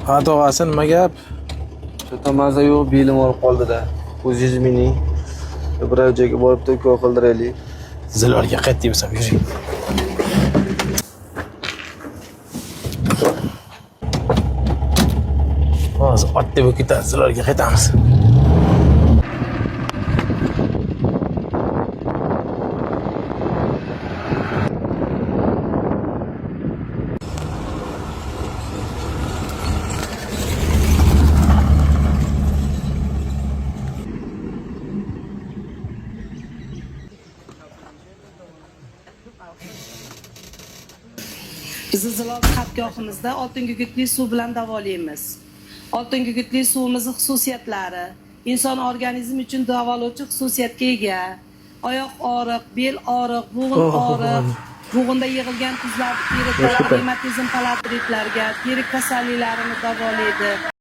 Ha, tog'asi nima gap? O'ta maza yo'q, belim olib qoldi-da. O'zingiz mening biror joyga borib to'kov qildiraylik. Zilvarga qayt deysam, yuring. Hozir ot deb ketamiz, zilvarga qaytamiz. Zilzila xatgohimizda oltin gugutli suv bilan davolaymiz. Oltin gugutli suvimizning xususiyatlari inson organizmi uchun davolovchi xususiyatga ega. Oyoq og'riq, bel og'riq, bo'g'in og'riq, bo'g'inda yig'ilgan tuzlar, teri revmatizm palatritlarga, teri kasalliklarini davolaydi.